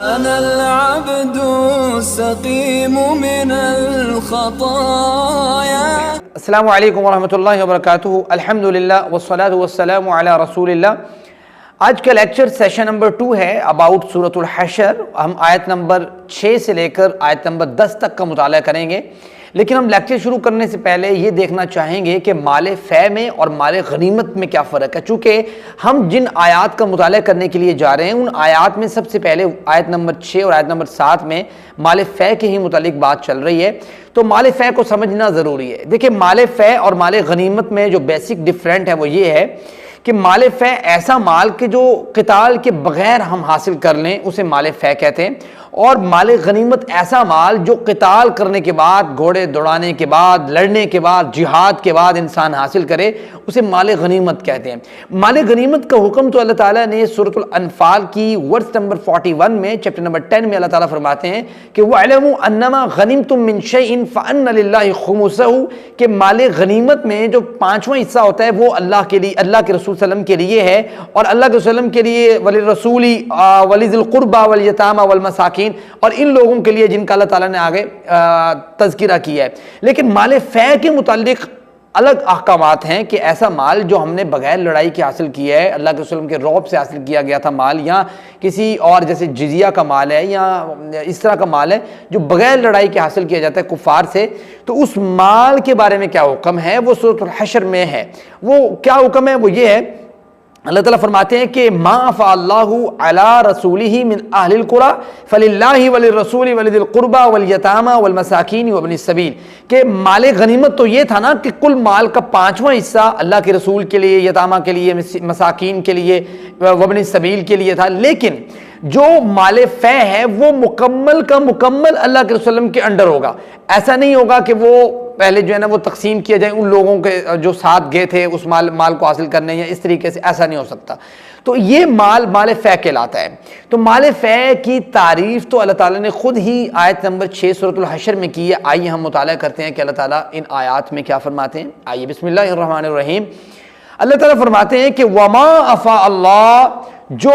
أنا العبد السقيم من الخطايا. السلام علیکم ورحمۃ اللہ وبرکاتہ. الحمدللہ والصلاۃ والسلام علی رسول اللہ. آج کا لیکچر سیشن نمبر 2 ہے اباؤٹ سورۃ الحشر. ہم آیت نمبر 6 سے لے کر آیت نمبر 10 تک کا مطالعہ کریں گے. لیکن ہم لیکچر شروع کرنے سے پہلے یہ دیکھنا چاہیں گے کہ مال فے میں اور مال غنیمت میں کیا فرق ہے. چونکہ ہم جن آیات کا مطالعہ کرنے کے لیے جا رہے ہیں ان آیات میں سب سے پہلے آیت نمبر 6 اور آیت نمبر 7 میں مال فے کے ہی متعلق بات چل رہی ہے. تو مال فے کو سمجھنا ضروری ہے. دیکھیں مال فے اور مال غنیمت میں جو بیسک ڈفرینٹ ہے وہ یہ ہے کہ مال فے ایسا مال کہ جو قتال کے بغیر ہم حاصل کر لیں اسے مال فے کہتے ہیں، اور مال غنیمت ایسا مال جو قتال کرنے کے بعد، گھوڑے دوڑانے کے بعد، لڑنے کے بعد، جہاد کے بعد انسان حاصل کرے اسے مال غنیمت کہتے ہیں. مال غنیمت کا حکم تو اللہ تعالیٰ نے سورۃ الانفال کی ورس نمبر 41 میں چیپٹر نمبر 10 میں اللہ تعالیٰ فرماتے ہیں کہ وَاعْلَمُوا أَنَّمَا غَنِمْتُم مِّن شَيْءٍ فَأَنَّ لِلَّهِ خُمُسَهُ، کہ مال غنیمت میں جو 5واں حصہ ہوتا ہے وہ اللہ کے لیے، اللہ کے رسول صلی اللہ علیہ وسلم کے لیے ہے، اور اللہ کے وسلم کے لیے وَلِلرَّسُولِ وَلِذِي الْقُرْبَى وَالْيَتَامَى وَالْمَسَاكِينِ، اور ان لوگوں کے لیے جن کا اللہ تعالیٰ نے آگے تذکرہ کیا ہے. لیکن مال فے کے متعلق الگ احکامات ہیں کہ ایسا مال جو ہم نے بغیر لڑائی کے حاصل کیا ہے، اللہ کے وسلم کے رعب سے حاصل کیا گیا تھا مال، یا کسی اور جیسے جزیہ کا مال ہے یا اس طرح کا مال ہے جو بغیر لڑائی کے حاصل کیا جاتا ہے کفار سے، تو اس مال کے بارے میں کیا حکم ہے وہ سورۃ الحشر میں ہے. وہ کیا حکم ہے؟ وہ یہ ہے، اللہ تعالیٰ فرماتے ہیں کہ ما افاء اللہ علی رسولہ من اہل القری فللہ وللرسول ولذی القربى والیتامى والمساکین وابن السبیل، کہ مال غنیمت تو یہ تھا نا کہ کل مال کا 5واں حصہ اللہ کے رسول کے لیے، یتامہ کے لیے، مساکین کے لیے، وابن السبیل کے لیے تھا. لیکن جو مال فے ہے وہ مکمل کا مکمل اللہ کے رسول کے انڈر ہوگا. ایسا نہیں ہوگا کہ وہ پہلے جو ہے نا وہ تقسیم کیا جائے ان لوگوں کے جو ساتھ گئے تھے اس مال کو حاصل کرنے، یا اس طریقے سے ایسا نہیں ہو سکتا. تو یہ مال فے کہلاتا ہے. تو مال فے کی تعریف تو اللہ تعالیٰ نے خود ہی آیت نمبر 6 سورۃ الحشر میں کی ہے. آئیے ہم مطالعہ کرتے ہیں کہ اللہ تعالیٰ ان آیات میں کیا فرماتے ہیں. آئیے بسم اللہ الرحمن الرحیم. اللہ تعالیٰ فرماتے ہیں کہ وما افاء اللہ، جو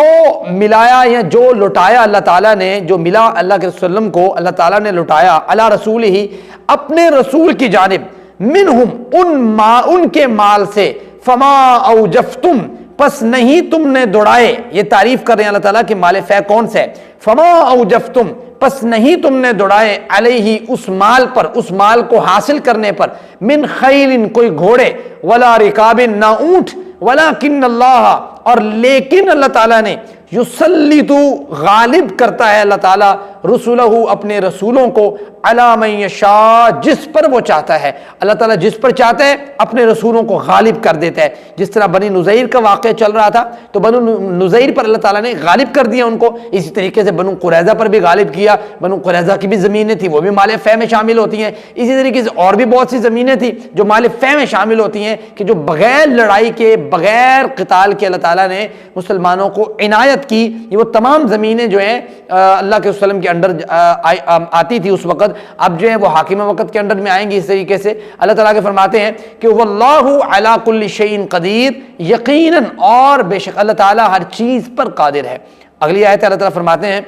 ملایا یا جو لٹایا اللہ تعالیٰ نے، جو ملا اللہ کے وسلم کو اللہ تعالیٰ نے لٹایا علی رسول ہی، اپنے رسول کی جانب، منہم ان کے مال سے، فما اوجفتم، پس نہیں تم نے دوڑائے. یہ تعریف کر رہے ہیں اللہ تعالیٰ کہ مال فے کون سے ہے. فما اوجفتم، پس نہیں تم نے دوڑائے، علیہ اس مال پر، اس مال کو حاصل کرنے پر، من خیل کوئی گھوڑے، ولا رکاب نہ اونٹ، ولیکن اللہ، اور لیکن اللہ تعالیٰ نے، یسلط غالب کرتا ہے اللہ تعالیٰ رسولہ اپنے رسولوں کو، علی من یشاء جس پر وہ چاہتا ہے. اللہ تعالیٰ جس پر چاہتا ہے اپنے رسولوں کو غالب کر دیتا ہے. جس طرح بنی نذیر کا واقعہ چل رہا تھا تو بنو نذیر پر اللہ تعالیٰ نے غالب کر دیا ان کو. اسی طریقے سے بنو قریظہ پر بھی غالب کیا. بنو قریظہ کی بھی زمینیں تھیں وہ بھی مال فے میں شامل ہوتی ہیں. اسی طریقے سے اور بھی بہت سی زمینیں تھیں جو مال فے میں شامل ہوتی ہیں، کہ جو بغیر لڑائی کے، بغیر قتال کے اللہ تعالیٰ نے مسلمانوں کو عنایت کی. یہ وہ تمام زمینیں جو ہیں اللہ کے وسلم کے انڈر آتی تھی اس وقت، اب جو ہے وہ حاکمہ وقت کے انڈر میں آئیں گی. اس طریقے سے اللہ تعالیٰ کے فرماتے ہیں کہ واللہ علی کل شیء قدیر، یقیناً اور بے شک اللہ تعالیٰ ہر چیز پر قادر ہے. اگلی آیت اللہ تعالیٰ فرماتے ہیں،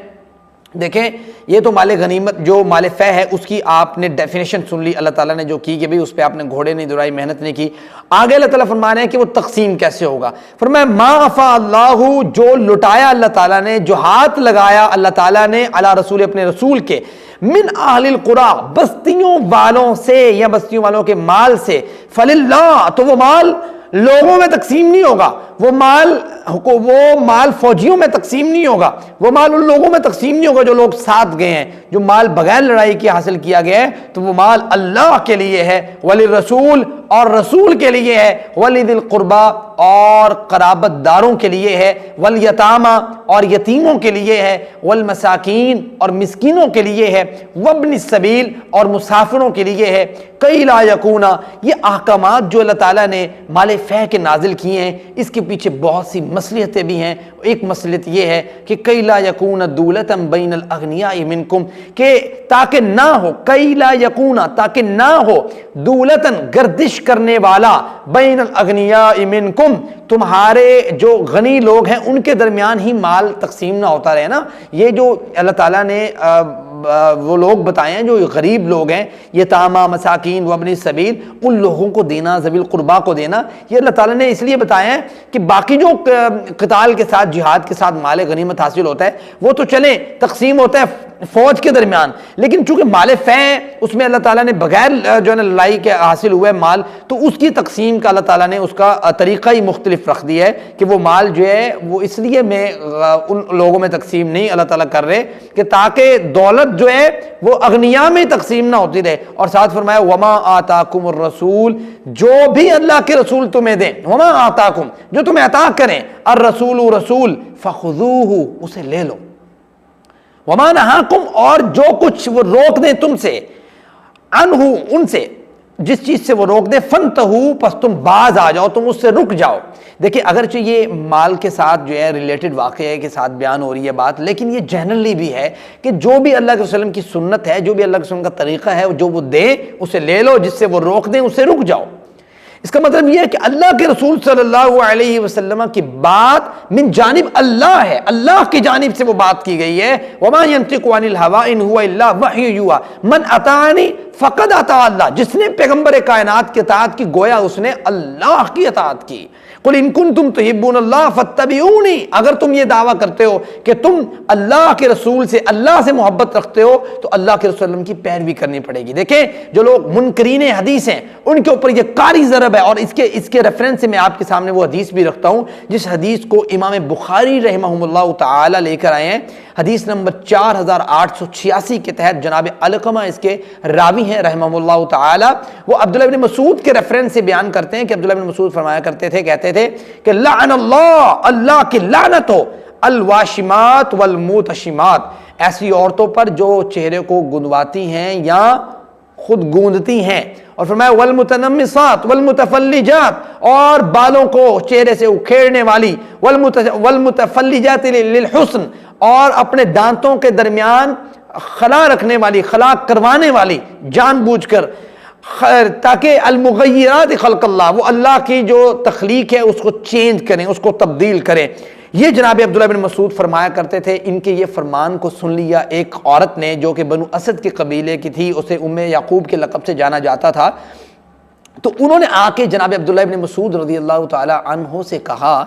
دیکھیں یہ تو مال غنیمت جو مال فے ہے اس کی آپ نے ڈیفینیشن سن لی اللہ تعالیٰ نے جو کی کہ بھئی اس پہ آپ نے گھوڑے نہیں دوڑائی، محنت نہیں کی. آگے اللہ تعالیٰ فرما رہے ہیں کہ وہ تقسیم کیسے ہوگا. فرمایا ما افاء اللہ، جو لٹایا اللہ تعالیٰ نے، جو ہاتھ لگایا اللہ تعالیٰ نے علی رسول اپنے رسول کے، من اہل القری بستیوں والوں سے یا بستیوں والوں کے مال سے، فللہ تو وہ مال لوگوں میں تقسیم نہیں ہوگا، وہ مال فوجیوں میں تقسیم نہیں ہوگا، وہ مال ان لوگوں میں تقسیم نہیں ہوگا جو لوگ ساتھ گئے ہیں. جو مال بغیر لڑائی کے حاصل کیا گیا ہے تو وہ مال اللہ کے لیے ہے، وللرسول اور رسول کے لیے ہے، ولذی القربى اور قرابت داروں کے لیے ہے، والیتامى اور یتیموں کے لیے ہے، والمساکین اور مسکینوں کے لیے ہے، وابن السبیل اور مسافروں کے لیے ہے. کئی لا یکون، یہ احکامات جو اللہ تعالیٰ نے مال فے کے نازل کیے ہیں اس کے پیچھے بہت سی مصلحتیں بھی ہیں. ایک مصلحت یہ ہے کہ کئی لا یکون دولۃ بین الاغنیاء منکم، کہ تاکہ نہ ہو، کئی لا یکون تاکہ نہ ہو، دولتن گردش کرنے والا، بین الاغنیاء منکم تمہارے جو غنی لوگ ہیں ان کے درمیان ہی مال تقسیم نہ ہوتا رہے نا. یہ جو اللہ تعالیٰ نے وہ لوگ بتائے ہیں جو غریب لوگ ہیں, یتامہ, مساکین و ابن السبیل, ان لوگوں کو دینا, ذوی القربا کو دینا, یہ اللہ تعالیٰ نے اس لیے بتایا ہے کہ باقی جو قتال کے ساتھ, جہاد کے ساتھ مال غنیمت حاصل ہوتا ہے وہ تو چلیں تقسیم ہوتا ہے فوج کے درمیان, لیکن چونکہ مال فے اس میں اللہ تعالیٰ نے بغیر جو ہے نا لڑائی کے حاصل ہوا ہے مال, تو اس کی تقسیم کا اللہ تعالیٰ نے اس کا طریقہ ہی مختلف رکھ دیا ہے کہ وہ مال جو ہے وہ اس لیے میں ان لوگوں میں تقسیم نہیں اللہ تعالیٰ کر رہے کہ تاکہ دولت جو ہے وہ اغنیاء میں تقسیم نہ ہوتی رہے. اور ساتھ فرمایا وما آتاکم الرسول, جو بھی اللہ کے رسول تمہیں دیں, وما آتاکم, جو تمہیں عطا کریں, الرسول رسول, فخذوہ, اسے لے لو, وما نہاکم, اور جو کچھ وہ روک دیں تم سے, عنہ, ان سے, جس چیز سے وہ روک دیں, فانتہو, پس تم باز آ جاؤ, تم اس سے رک جاؤ. دیکھیں اگرچہ یہ مال کے ساتھ جو ہے ریلیٹڈ واقعے کے ساتھ بیان ہو رہی ہے بات, لیکن یہ جنرلی بھی ہے کہ جو بھی اللہ کے وسلم کی سنت ہے, جو بھی اللہ کے وسلم کا طریقہ ہے, جو وہ دیں اسے لے لو, جس سے وہ روک دیں اس سے رک جاؤ. اس کا مطلب یہ ہے کہ اللہ کے رسول صلی اللہ علیہ وسلم کی بات من جانب اللہ ہے, اللہ کی جانب سے وہ بات کی گئی ہے. وما ينطق عن الهوى ان هو الا وحی یوحى من اطاعنی فقد اطاع اللہ, جس نے پیغمبر کائنات کی اطاعت کی گویا اس نے اللہ کی اطاعت کی. قل ان کنتم تحبون اللہ فاتبعونی, اگر تم یہ دعویٰ کرتے ہو کہ تم اللہ کے رسول سے, اللہ سے محبت رکھتے ہو, تو اللہ کے رسول کی پیروی کرنی پڑے گی. دیکھیں جو لوگ منکرین حدیث ہیں ان کے اوپر یہ قاری ضرب ہے, اور اس کے ریفرنس سے میں آپ کے سامنے وہ حدیث بھی رکھتا ہوں جس حدیث کو امام بخاری رحمہ اللہ تعالی لے کر آئے ہیں. حدیث نمبر 4886 کے تحت جناب علقمہ اس کے راوی ہیں رحمہ اللہ تعالی. وہ عبداللہ بن مسعود کے ریفرنس سے بیان کرتے ہیں کہ عبداللہ بن مسعود فرمایا کرتے تھے, کہتے تھے کہ لعن اللہ, اللہ کی لعنت ہو, الواشمات والموتشمات, ایسی عورتوں پر جو چہرے کو گندواتی ہیں یا خود گوندتی ہیں. اور فرمایا والمتنمصات والمتفلجات, اور بالوں کو چہرے سے اکھیڑنے والی, والمتفلجات للحسن, اور اپنے دانتوں کے درمیان خلا رکھنے والی, خلا کروانے والی جان بوجھ کر, تاکہ المغیرات خلق اللہ, وہ اللہ کی جو تخلیق ہے اس کو چینج کریں, اس کو تبدیل کریں. یہ جناب عبداللہ بن مسعود فرمایا کرتے تھے. ان کے یہ فرمان کو سن لیا ایک عورت نے جو کہ بنو اسد کے قبیلے کی تھی, اسے ام یعقوب کے لقب سے جانا جاتا تھا. تو انہوں نے آ کے جناب عبداللہ بن مسعود رضی اللہ تعالی عنہ سے کہا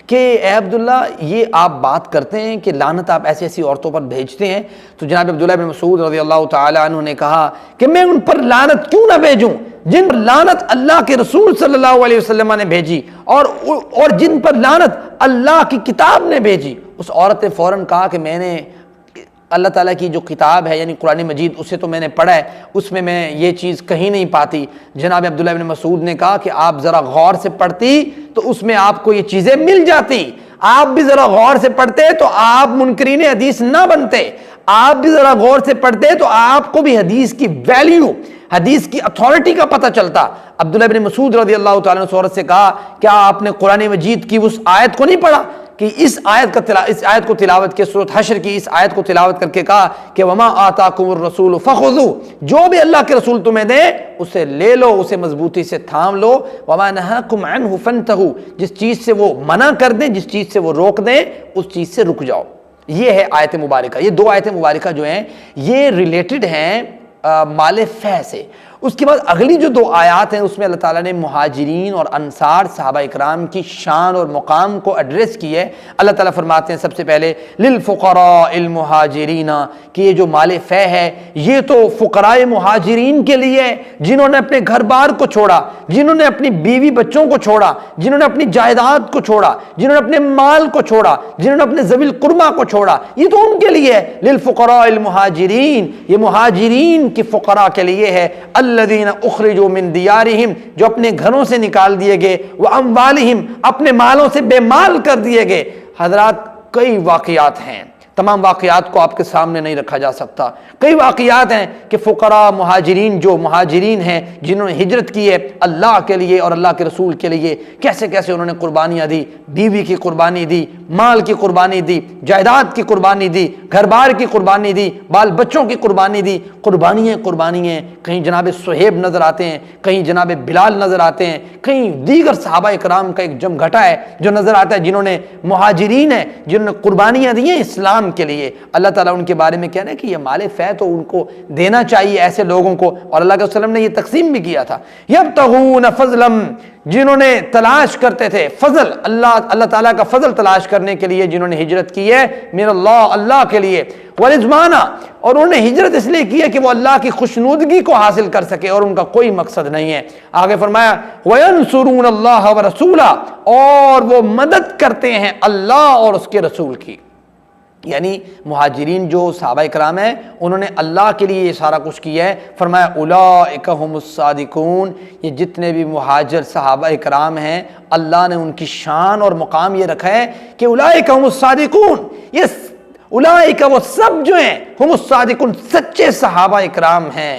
کہ اے عبداللہ, یہ آپ بات کرتے ہیں کہ لعنت آپ ایسی ایسی عورتوں پر بھیجتے ہیں. تو جناب عبداللہ بن مسعود رضی اللہ تعالی عنہ نے کہا کہ میں ان پر لعنت کیوں نہ بھیجوں جن پر لعنت اللہ کے رسول صلی اللہ علیہ وسلم نے بھیجی, اور جن پر لعنت اللہ کی کتاب نے بھیجی. اس عورت نے فوراً کہا کہ میں نے اللہ تعالیٰ کی جو کتاب ہے یعنی قرآن مجید, اسے تو میں نے پڑھا ہے, اس میں یہ چیز کہیں نہیں پاتی. جناب عبداللہ بن مسعود نے کہا کہ آپ ذرا غور سے پڑھتی تو اس میں آپ کو یہ چیزیں مل جاتی, آپ بھی ذرا غور سے پڑھتے تو آپ منکرین حدیث نہ بنتے, آپ بھی ذرا غور سے پڑھتے تو آپ کو بھی حدیث کی ویلیو, حدیث کی اتھارٹی کا پتہ چلتا. عبداللہ بن مسعود رضی اللہ تعالیٰ نے عورت سے کہا کیا آپ نے قرآن مجید کی اس آیت کو نہیں پڑھا کہ اس آیت کو تلاوت کے, سورۃ حشر کی اس آیت کو تلاوت کر کے کہا کہ وما آتاکم الرسول فخذوا, جو بھی اللہ کے رسول تمہیں دے اسے لے لو, اسے مضبوطی سے تھام لو. وما نہاکم عنہ فانتہوا, جس چیز سے وہ منع کر دیں, جس چیز سے وہ روک دیں, اس چیز سے رک جاؤ. یہ ہے آیت مبارکہ. یہ دو آیت مبارکہ جو ہیں یہ ریلیٹڈ ہیں مال فے سے. اس کے بعد اگلی جو دو آیات ہیں اس میں اللہ تعالیٰ نے مہاجرین اور انصار صحابہ اکرام کی شان اور مقام کو ایڈریس کی ہے. اللہ تعالیٰ فرماتے ہیں سب سے پہلے للفقراء المہاجرین, کہ یہ جو مال فے ہے یہ تو فقراء مہاجرین کے لیے ہے جنہوں نے اپنے گھر بار کو چھوڑا, جنہوں نے اپنی بیوی بچوں کو چھوڑا, جنہوں نے اپنی جائیداد کو چھوڑا, جنہوں نے اپنے مال کو چھوڑا, جنہوں نے اپنے ذوی القربہ کو چھوڑا, یہ تو ان کے لیے ہے. للفقراء المہاجرین, یہ مہاجرین کی فقراء کے لیے ہے. الذین اخرجوا من دیارہم, جو اپنے گھروں سے نکال دیے گئے, واموالہم, اپنے مالوں سے بے مال کر دیے گئے. حضرات کئی واقعات ہیں تمام واقعات کو آپ کے سامنے نہیں رکھا جا سکتا۔ کئی واقعات ہیں کہ فقراء مہاجرین ہیں جنہوں نے ہجرت کی ہے اللہ کے لیے اور اللہ کے رسول کے لیے، کیسے کیسے انہوں نے قربانیاں دی، بیوی کی قربانی دی، مال کی قربانی دی، جائیداد کی قربانی دی، گھر بار کی قربانی دی، بال بچوں کی قربانی دی۔ قربانیاں کہیں جناب صہیب نظر آتے ہیں، کہیں جناب بلال نظر آتے ہیں، کہیں دیگر صحابہ اکرام کا ایک جمگھٹا ہے جو نظر آتا ہے جنہوں نے مہاجرین ہیں جنہوں نے قربانیاں دی ہیں اسلام کے لیے۔ اللہ تعالیٰ ان کے بارے میں کہہ رہے ہیں کہ یہ مال فے تو ان کو دینا چاہیے ایسے لوگوں کو، اور اللہ کے وسلم نے یہ تقسیم بھی کیا تھا۔ یبتغون فضلا، جنہوں نے تلاش کرتے تھے فضل، اللہ تعالیٰ کا فضل تلاش کرنے کے لیے جنہوں نے ہجرت کی ہے من اللہ کے لیے، ورضوانہ، اور انہوں نے ہجرت اس لیے کی ہے کہ وہ اللہ کی خوشنودگی کو حاصل کر سکے اور ان کا کوئی مقصد نہیں ہے۔ آگے فرمایا وَيَنْصُرُونَ اللَّهَ وَرَسُولَهُ، اور وہ مدد کرتے ہیں اللہ اور اس کے رسول کی۔ یعنی مہاجرین جو صحابہ کرام ہیں انہوں نے اللہ کے لیے یہ سارا کچھ کیا ہے۔ فرمایا اولئک هم الصادقون، یہ جتنے بھی مہاجر صحابہ کرام ہیں اللہ نے ان کی شان اور مقام یہ رکھا ہے کہ اولئک هم الصادقون، یہ اولئک وہ سب جو ہیں هم الصادقون سچے صحابہ کرام ہیں،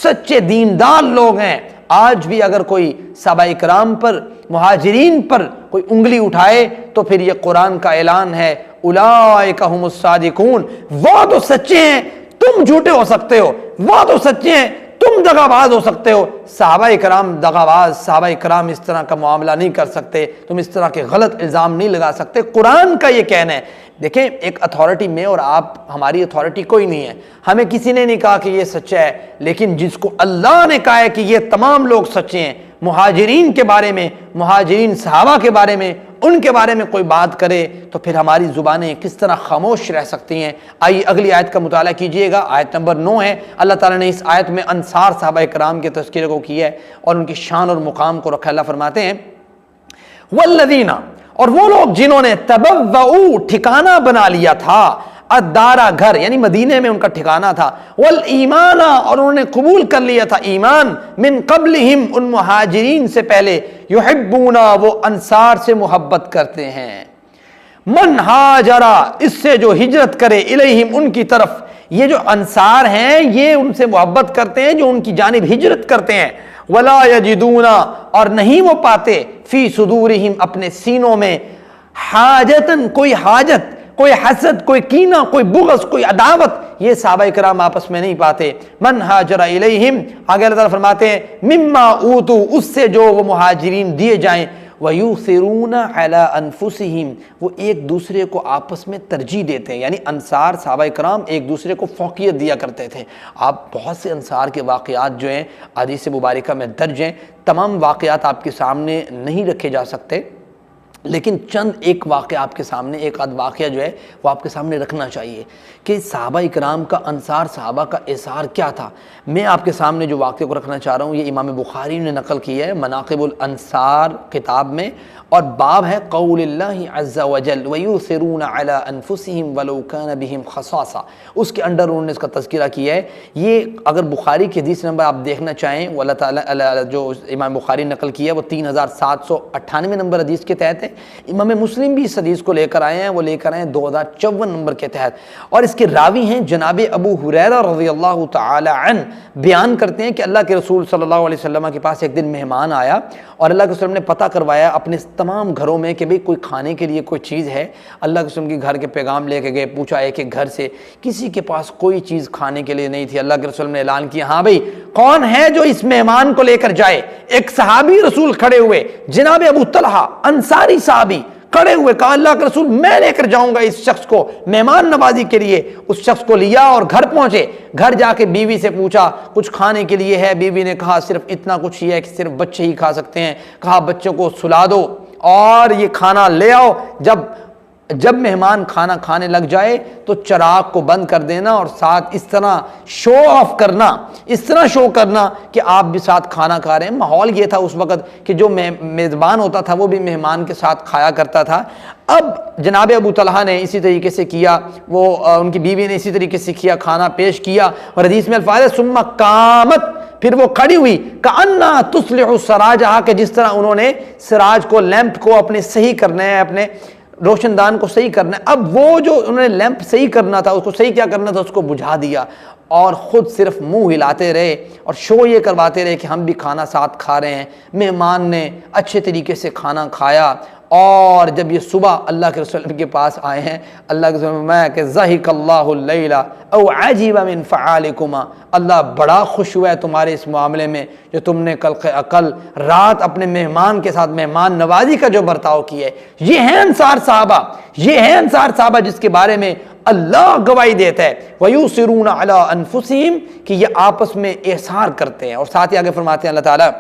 سچے دیندار لوگ ہیں۔ آج بھی اگر کوئی صحابہ کرام پر مہاجرین پر کوئی انگلی اٹھائے تو پھر یہ قرآن کا اعلان ہے اولئک هم الصادقون، وہ تو سچے ہیں، تم جھوٹے ہو سکتے ہو، وہ تو سچے ہیں، تم دغا باز ہو سکتے ہو۔ صحابہ کرام دغا باز، صحابہ کرام اس طرح کا معاملہ نہیں کر سکتے، تم اس طرح کے غلط الزام نہیں لگا سکتے، قرآن کا یہ کہنا ہے۔ دیکھیں ایک اتھارٹی میں اور آپ، ہماری اتھارٹی کوئی نہیں ہے، ہمیں کسی نے نہیں کہا کہ یہ سچا ہے، لیکن جس کو اللہ نے کہا ہے کہ یہ تمام لوگ سچے ہیں، مہاجرین کے بارے میں، مہاجرین صحابہ کے بارے میں، ان کے بارے میں کوئی بات کرے تو پھر ہماری زبانیں کس طرح خاموش رہ سکتی ہیں۔ آئیے اگلی آیت کا مطالعہ کیجئے گا، آیت نمبر 9 ہے۔ اللہ تعالیٰ نے اس آیت میں انصار صحابہ کرام کے تذکرے کو کیا ہے اور ان کی شان اور مقام کو رکھا۔ اللہ فرماتے ہیں والذین، اور وہ لوگ جنہوں نے تبوؤ ٹھکانہ بنا لیا تھا، الدارا گھر یعنی مدینے میں ان کا ٹھکانہ تھا، والایمان، اور انہوں نے قبول کر لیا تھا ایمان، من قبلہم ان مہاجرین سے پہلے، یحبون وہ انصار سے محبت کرتے ہیں، من ہاجرا اس سے جو ہجرت کرے، الیہم ان کی طرف، یہ جو انصار ہیں یہ ان سے محبت کرتے ہیں جو ان کی جانب ہجرت کرتے ہیں، ولا یجدون، اور نہیں وہ پاتے، فی صدورہم اپنے سینوں میں، حاجتن کوئی حاجت، کوئی حسد، کوئی کینہ، کوئی بغض، کوئی عداوت، یہ صحابہ کرام آپس میں نہیں پاتے۔ من ہاجر الیہم، آگے اللہ تعالیٰ فرماتے ہیں مما اوتو، اس سے جو وہ مہاجرین دیے جائیں، وَيُؤْثِرُونَ عَلَىٰ أَنفُسِهِمْ، وہ ایک دوسرے کو آپس میں ترجیح دیتے ہیں، یعنی انصار صحابہ کرام ایک دوسرے کو فوقیت دیا کرتے تھے۔ آپ بہت سے انصار کے واقعات جو ہیں حدیث مبارکہ میں درج ہیں، تمام واقعات آپ کے سامنے نہیں رکھے جا سکتے، لیکن چند ایک واقعہ آپ کے سامنے، ایک آدھ واقعہ جو ہے وہ آپ کے سامنے رکھنا چاہیے کہ صحابہ کرام کا انصار صحابہ کا اثار کیا تھا۔ میں آپ کے سامنے جو واقعہ کو رکھنا چاہ رہا ہوں یہ امام بخاری نے نقل کیا ہے مناقب الانصار کتاب میں، اور باب ہے قول اللہ عز وجل وَيُؤْثِرُونَ عَلَىٰ أَنفُسِهِمْ وَلَوْ كَانَ بِهِمْ خَصَاصَةٌ، اس کے اندر انہوں نے اس کا تذکرہ کیا ہے۔ یہ اگر بخاری کی حدیث نمبر آپ دیکھنا چاہیں، وہ اللہ تعالیٰ جو امام بخاری نقل کیا ہے وہ 3798 نمبر حدیث کے تحت ہے۔ امام مسلم بھی اس حدیث کو لے کر آئے ہیں، وہ لے کر آئے ہیں 2054 نمبر کے تحت، اور اس کے راوی ہیں جناب ابو ہریرہ رضی اللہ تعالی عنہ، بیان کرتے ہیں کہ اللہ کے رسول صلی اللہ علیہ وسلم کے پاس ایک دن مہمان آیا اور اللہ کے وسلم نے پتہ کروایا اپنے تمام گھروں میں کہ بھئی کوئی کھانے کے لیے کوئی چیز ہے۔ اللہ کے وسلم کے گھر کے پیغام لے کے گئے، پوچھا ایک ایک گھر سے، کسی کے پاس کوئی چیز کھانے کے لیے نہیں تھی۔ اللہ کے رسول نے اعلان کیا ہاں بھئی کون ہے جو اس مہمان کو لے کر جائے؟ ایک صحابی رسول کھڑے ہوئے، جناب ابو طلحہ انصاری صحابی کھڑے ہوئے، کہا اللہ کے رسول میں لے کر جاؤں گا اس شخص کو مہمان نوازی کے لیے۔ اس شخص کو لیا اور گھر پہنچے، گھر جا کے بیوی سے پوچھا کچھ کھانے کے لیے ہے؟ بیوی نے کہا صرف اتنا کچھ ہی ہے کہ صرف بچے ہی کھا سکتے ہیں۔ کہا بچوں کو سلا دو اور یہ کھانا لے آؤ، جب مہمان کھانا کھانے لگ جائے تو چراغ کو بند کر دینا اور ساتھ اس طرح شو آف کرنا، اس طرح شو کرنا کہ آپ بھی ساتھ کھانا کھا رہے ہیں۔ ماحول یہ تھا اس وقت کہ جو میزبان ہوتا تھا وہ بھی مہمان کے ساتھ کھایا کرتا تھا۔ اب جناب ابو طلحہ نے اسی طریقے سے کیا، وہ ان کی بیوی نے اسی طریقے سے کیا، کھانا پیش کیا، اور حدیث میں الفاظ ہے ثم قامت، پھر وہ کھڑی ہوئی، کأنہا تصلح سراجہا، کہ جس طرح انہوں نے سراج کو، لیمپ کو اپنے صحیح کرنا ہے، اپنے روشن دان کو صحیح کرنا ہے. اب وہ جو انہوں نے لیمپ صحیح کرنا تھا، اس کو صحیح کیا کرنا تھا، اس کو بجھا دیا اور خود صرف منہ ہلاتے رہے اور شو یہ کرواتے رہے کہ ہم بھی کھانا ساتھ کھا رہے ہیں. مہمان نے اچھے طریقے سے کھانا کھایا اور جب یہ صبح اللہ کے رسول کے پاس آئے ہیں، اللہ کے رسول میں کہ ضحک اللہ اللیل او عجیب من فعالکما، اللہ بڑا خوش ہوا ہے تمہارے اس معاملے میں جو تم نے کل رات اپنے مہمان کے ساتھ مہمان نوازی کا جو برتاؤ کیا ہے. یہ ہیں انصار صحابہ، یہ ہیں انصار صحابہ جس کے بارے میں اللہ گواہی دیتا ہے وَيُؤْثِرُونَ عَلَىٰ أَنفُسِهِمْ کہ یہ آپس میں احسار کرتے ہیں. اور ساتھ ہی آگے فرماتے ہیں اللہ تعالیٰ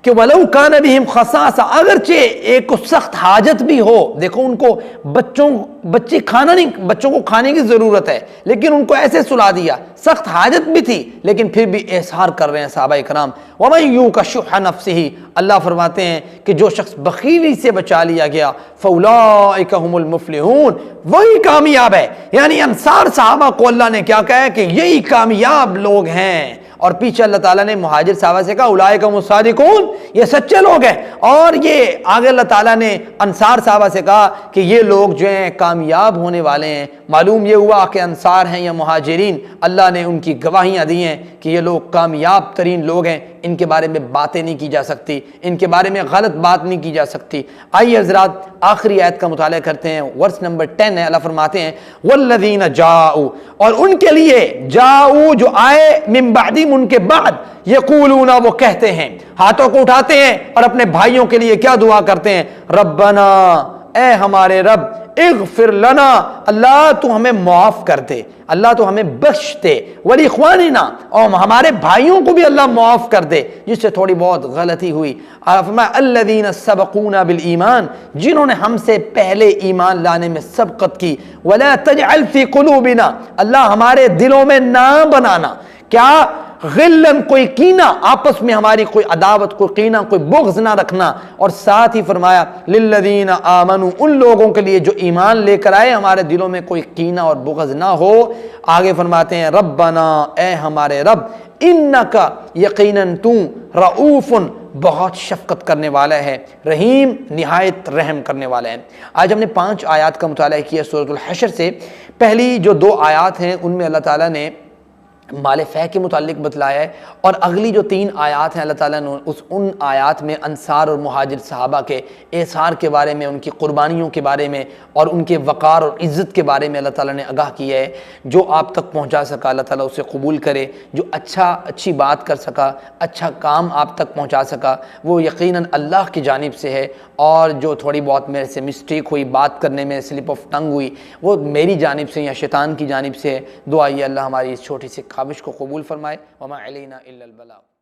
کہ وَلَوْ كَانَ بِهِمْ خَصَاصَةٌ، اگرچہ ایک کو سخت حاجت بھی ہو. دیکھو ان کو بچوں کو کھانے کی ضرورت ہے لیکن ان کو ایسے سلا دیا، سخت حاجت بھی تھی لیکن پھر بھی احسار کر رہے ہیں صحابہ کرام. وَمَن يُوقَ شُحَّ نَفْسِهِ، اللہ فرماتے ہیں کہ جو شخص بخیلی سے بچا لیا گیا فَأُولَٰئِكَ هُمُ الْمُفْلِحُونَ، وہی کامیاب ہے. یعنی انصار صحابہ کو اللہ نے کیا کہا ہے کہ یہی کامیاب لوگ ہیں. اور پیچھے اللہ تعالیٰ نے مہاجر صحابہ سے کہا اولئک هم الصادقون، یہ سچے لوگ ہیں. اور یہ آگے اللہ تعالیٰ نے انصار صحابہ سے کہا کہ یہ لوگ جو ہیں کامیاب ہونے والے ہیں. معلوم یہ ہوا کہ انصار ہیں یا مہاجرین، اللہ نے ان کی گواہیاں دی ہیں کہ یہ لوگ کامیاب ترین لوگ ہیں. ان کے بارے میں باتیں نہیں کی جا سکتی، ان کے بارے میں غلط بات نہیں کی جا سکتی. آئیے حضرات آخری آیت کا مطالعہ کرتے ہیں. ورس نمبر 10 ہے. اللہ فرماتے ہیں والذین جاؤ، اور ان کے لیے جاؤ جو آئے من بعدہم، ان کے بعد، یقولون وہ کہتے ہیں، ہاتھوں کو اٹھاتے ہیں اور اپنے بھائیوں کے لیے کیا دعا کرتے ہیں، ربنا، اے ہمارے رب، اغفر لنا، اللہ تو ہمیں معاف کر دے، اللہ تو ہمیں بخش دے، ولاخواننا، اور ہمارے بھائیوں کو بھی اللہ معاف کر دے جس سے تھوڑی بہت غلطی ہوئی. فرمایا الذین سبقونا بالایمان، جنہوں نے ہم سے پہلے ایمان لانے میں سبقت کی. ولا تجعل فی قلوبنا، اللہ ہمارے دلوں میں نہ بنانا کیا، غلن، کوئی کینہ، آپس میں ہماری کوئی عداوت، کوئی کینہ، کوئی بغض نہ رکھنا. اور ساتھ ہی فرمایا للذین آمنوا، ان لوگوں کے لیے جو ایمان لے کر آئے ہمارے دلوں میں کوئی کینہ اور بغض نہ ہو. آگے فرماتے ہیں ربنا، اے ہمارے رب، انکا، یقیناً تو، رؤوف، بہت شفقت کرنے والا ہے، رحیم، نہایت رحم کرنے والا ہے. آج ہم نے 5 آیات کا مطالعہ کیا سورۃ الحشر سے. پہلی جو 2 آیات ہیں ان میں اللہ تعالیٰ نے مال فہ کے متعلق بتلایا ہے، اور اگلی جو 3 آیات ہیں اللہ تعالیٰ نے ان آیات میں انصار اور مہاجر صحابہ کے احسار کے بارے میں، ان کی قربانیوں کے بارے میں اور ان کے وقار اور عزت کے بارے میں اللہ تعالیٰ نے آگاہ کیا ہے. جو آپ تک پہنچا سکا اللہ تعالیٰ اسے قبول کرے، جو اچھی بات کر سکا، اچھا کام آپ تک پہنچا سکا، وہ یقیناً اللہ کی جانب سے ہے. اور جو تھوڑی بہت میرے سے مسٹیک ہوئی، بات کرنے میں سلپ آف ٹنگ ہوئی، وہ میری جانب سے یا شیطان کی جانب سے ہے. دعا یہ اللہ ہماری اس چھوٹی سی کاوش کو قبول فرمائے. وما علینا الا البلاغ.